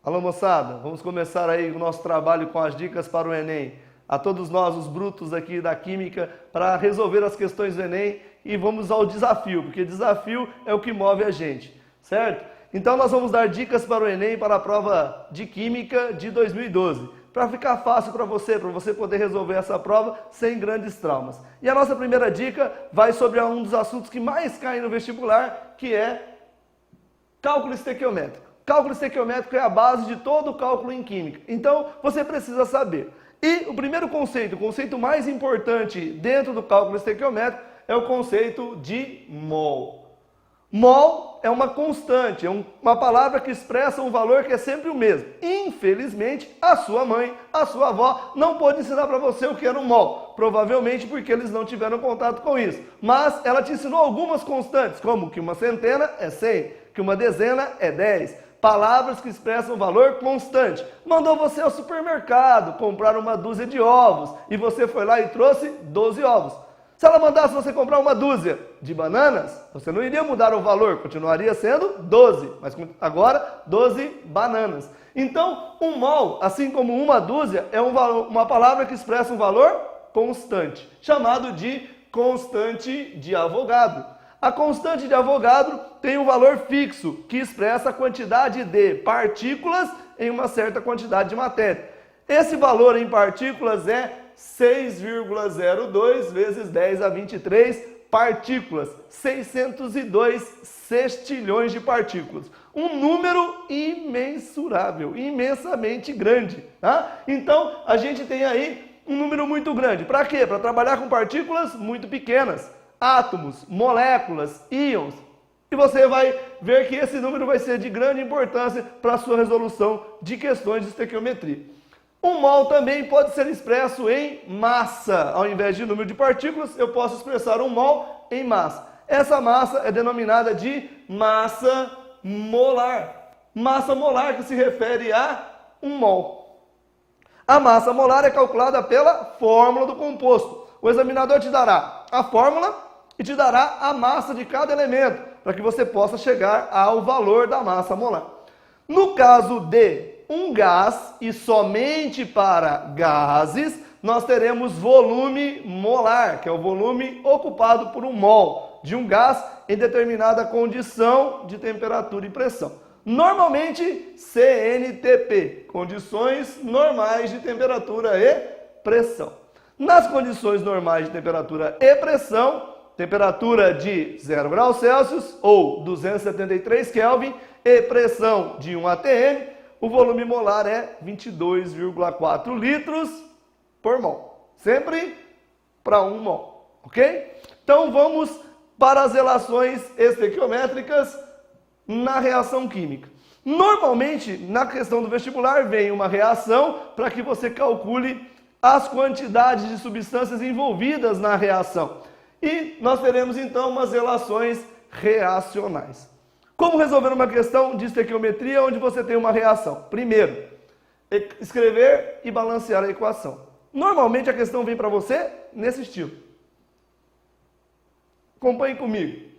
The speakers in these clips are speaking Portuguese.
Alô, moçada, vamos começar aí o nosso trabalho com as dicas para o Enem. A todos nós, os brutos aqui da Química, para resolver as questões do Enem e vamos ao desafio, porque desafio é o que move a gente, certo? Então nós vamos dar dicas para o Enem, para a prova de Química de 2012, para ficar fácil para você poder resolver essa prova sem grandes traumas. E a nossa primeira dica vai sobre um dos assuntos que mais caem no vestibular, que é cálculo estequiométrico. Cálculo estequiométrico é a base de todo o cálculo em química. Então, você precisa saber. E o primeiro conceito, o conceito mais importante dentro do cálculo estequiométrico é o conceito de mol. Mol é uma constante, é uma palavra que expressa um valor que é sempre o mesmo. Infelizmente, a sua mãe, a sua avó não pôde ensinar para você o que era um mol. Provavelmente porque eles não tiveram contato com isso. Mas ela te ensinou algumas constantes, como que uma centena é 100, que uma dezena é 10. Palavras que expressam valor constante. Mandou você ao supermercado comprar uma dúzia de ovos e você foi lá e trouxe 12 ovos. Se ela mandasse você comprar uma dúzia de bananas, você não iria mudar o valor, continuaria sendo 12, mas agora 12 bananas. Então, um mol, assim como uma dúzia, é uma palavra que expressa um valor constante, chamado de constante de Avogadro. A constante de Avogadro tem um valor fixo, que expressa a quantidade de partículas em uma certa quantidade de matéria. Esse valor em partículas é 6,02 vezes 10 a 23 partículas, 602 sextilhões de partículas. Um número imensurável, imensamente grande. Tá? Então, a gente tem aí um número muito grande. Para quê? Para trabalhar com partículas muito pequenas. Átomos, moléculas, íons. E você vai ver que esse número vai ser de grande importância para a sua resolução de questões de estequiometria. Um mol também pode ser expresso em massa. Ao invés de número de partículas, eu posso expressar um mol em massa. Essa massa é denominada de massa molar. Massa molar que se refere a um mol. A massa molar é calculada pela fórmula do composto. O examinador te dará a fórmula e te dará a massa de cada elemento, para que você possa chegar ao valor da massa molar. No caso de um gás, e somente para gases, nós teremos volume molar, que é o volume ocupado por um mol de um gás em determinada condição de temperatura e pressão. Normalmente, CNTP, condições normais de temperatura e pressão. Nas condições normais de temperatura e pressão, temperatura de 0 graus Celsius ou 273 Kelvin e pressão de 1 atm, o volume molar é 22,4 litros por mol. Sempre para 1 mol, ok? Então vamos para as relações estequiométricas na reação química. Normalmente, na questão do vestibular, vem uma reação para que você calcule as quantidades de substâncias envolvidas na reação. E nós teremos então umas relações reacionais. Como resolver uma questão de estequiometria onde você tem uma reação? Primeiro, escrever e balancear a equação. Normalmente a questão vem para você nesse estilo. Acompanhe comigo.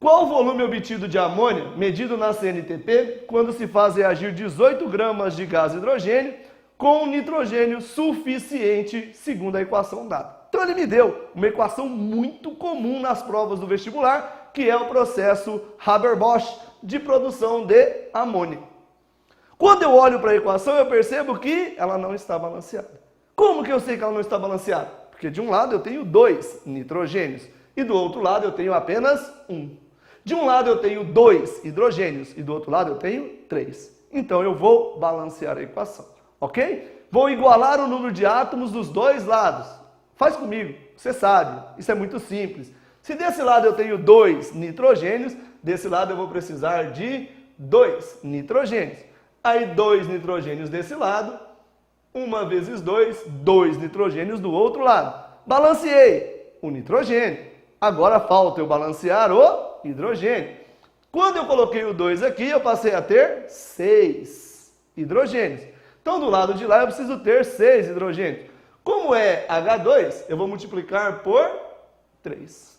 Qual o volume obtido de amônia, medido na CNTP, quando se faz reagir 18 gramas de gás hidrogênio com nitrogênio suficiente, segundo a equação dada? Então ele me deu uma equação muito comum nas provas do vestibular, que é o processo Haber-Bosch de produção de amônia. Quando eu olho para a equação, eu percebo que ela não está balanceada. Como que eu sei que ela não está balanceada? Porque de um lado eu tenho 2 nitrogênios e do outro lado eu tenho apenas 1. De um lado eu tenho 2 hidrogênios e do outro lado eu tenho 3. Então eu vou balancear a equação, ok? Vou igualar o número de átomos dos dois lados. Faz comigo, você sabe, isso é muito simples. Se desse lado eu tenho 2 nitrogênios, desse lado eu vou precisar de 2 nitrogênios. Aí 2 nitrogênios desse lado, 1 vezes 2, 2 nitrogênios do outro lado. Balanceei o nitrogênio. Agora falta eu balancear o hidrogênio. Quando eu coloquei o 2 aqui, eu passei a ter 6 hidrogênios. Então do lado de lá eu preciso ter 6 hidrogênios. Como é H2, eu vou multiplicar por 3.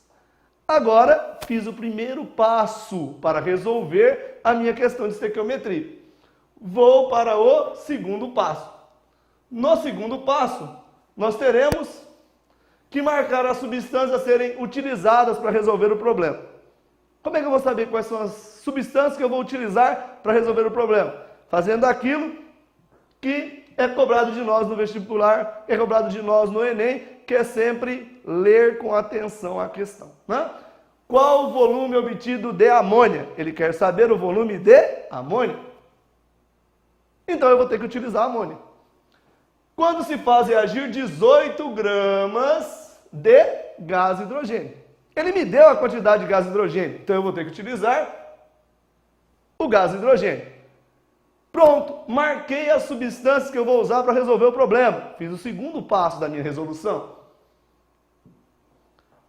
Agora, fiz o primeiro passo para resolver a minha questão de estequiometria. Vou para o segundo passo. No segundo passo, nós teremos que marcar as substâncias a serem utilizadas para resolver o problema. Como é que eu vou saber quais são as substâncias que eu vou utilizar para resolver o problema? Fazendo aquilo que é cobrado de nós no vestibular, que é cobrado de nós no Enem, que é sempre ler com atenção a questão, né? Qual o volume obtido de amônia? Ele quer saber o volume de amônia. Então eu vou ter que utilizar amônia. Quando se faz reagir 18 gramas de gás hidrogênio. Ele me deu a quantidade de gás hidrogênio, então eu vou ter que utilizar o gás hidrogênio. Pronto, marquei as substâncias que eu vou usar para resolver o problema. Fiz o segundo passo da minha resolução.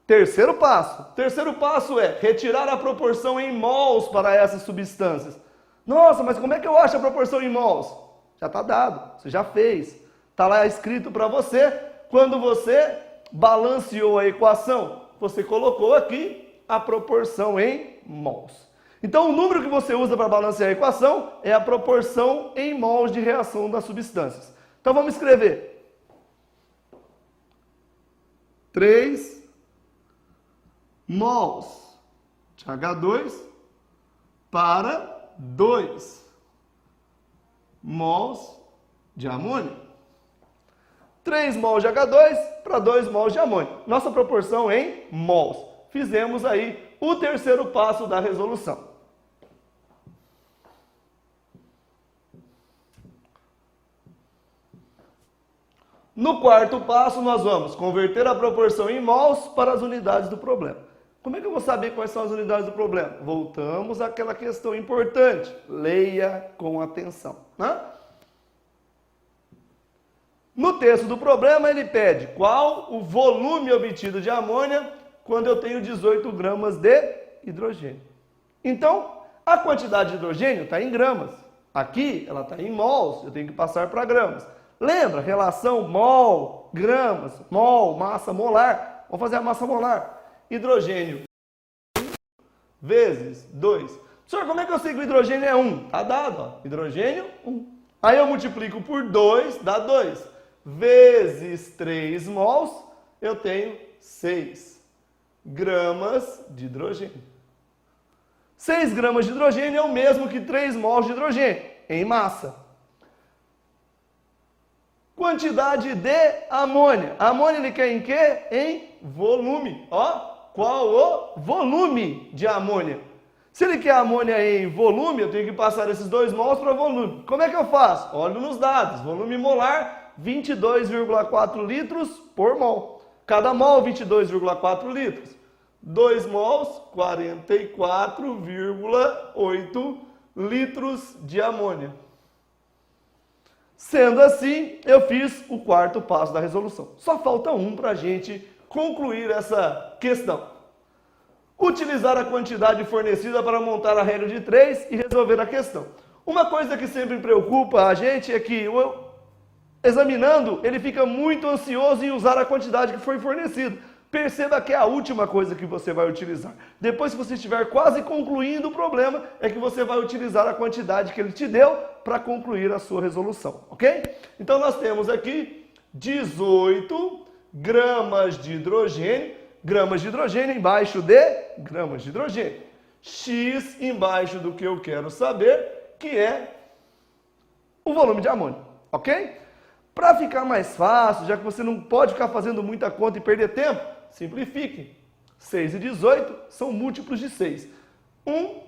Terceiro passo. Terceiro passo é retirar a proporção em mols para essas substâncias. Nossa, mas como é que eu acho a proporção em mols? Já está dado, você já fez. Está lá escrito para você. Quando você balanceou a equação, você colocou aqui a proporção em mols. Então, o número que você usa para balancear a equação é a proporção em mols de reação das substâncias. Então, vamos escrever 3 mols de H2 para 2 mols de amônia. 3 mols de H2 para 2 mols de amônia. Nossa proporção em mols. Fizemos aí o terceiro passo da resolução. No quarto passo, nós vamos converter a proporção em mols para as unidades do problema. Como é que eu vou saber quais são as unidades do problema? Voltamos àquela questão importante. Leia com atenção, né? No texto do problema, ele pede qual o volume obtido de amônia quando eu tenho 18 gramas de hidrogênio. Então, a quantidade de hidrogênio está em gramas. Aqui, ela está em mols, eu tenho que passar para gramas. Lembra? Relação mol, gramas, mol, massa molar. Vamos fazer a massa molar. Hidrogênio vezes 2. Senhor, como é que eu sei que o hidrogênio é 1? Está dado, ó. Hidrogênio, 1. Aí eu multiplico por 2, dá 2. Vezes 3 mols, eu tenho 6 gramas de hidrogênio. 6 gramas de hidrogênio é o mesmo que 3 mols de hidrogênio, em massa. Quantidade de amônia. A amônia ele quer em quê? Em volume. Ó, qual o volume de amônia? Se ele quer amônia em volume, eu tenho que passar esses 2 mols para volume. Como é que eu faço? Olho nos dados. Volume molar, 22,4 litros por mol. Cada mol, 22,4 litros. 2 mols, 44,8 litros de amônia. Sendo assim, eu fiz o quarto passo da resolução. Só falta um para a gente concluir essa questão. Utilizar a quantidade fornecida para montar a regra de 3 e resolver a questão. Uma coisa que sempre preocupa a gente é que o examinando, ele fica muito ansioso em usar a quantidade que foi fornecida. Perceba que é a última coisa que você vai utilizar. Depois que você estiver quase concluindo o problema, é que você vai utilizar a quantidade que ele te deu para concluir a sua resolução, ok? Então nós temos aqui 18 gramas de hidrogênio embaixo de gramas de hidrogênio. X embaixo do que eu quero saber, que é o volume de amônia, ok? Para ficar mais fácil, já que você não pode ficar fazendo muita conta e perder tempo, simplifique. 6 e 18 são múltiplos de 6. 1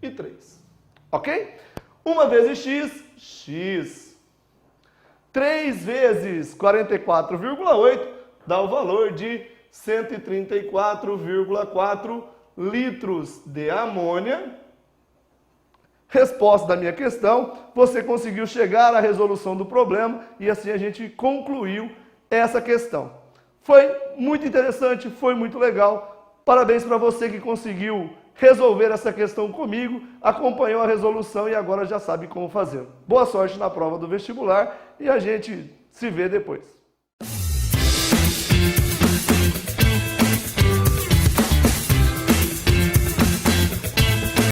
e 3. Ok? 1 vezes x, x. 3 vezes 44,8 dá o valor de 134,4 litros de amônia. Resposta da minha questão, você conseguiu chegar à resolução do problema e assim a gente concluiu essa questão. Foi muito interessante, foi muito legal. Parabéns para você que conseguiu resolver essa questão comigo, acompanhou a resolução e agora já sabe como fazer. Boa sorte na prova do vestibular e a gente se vê depois.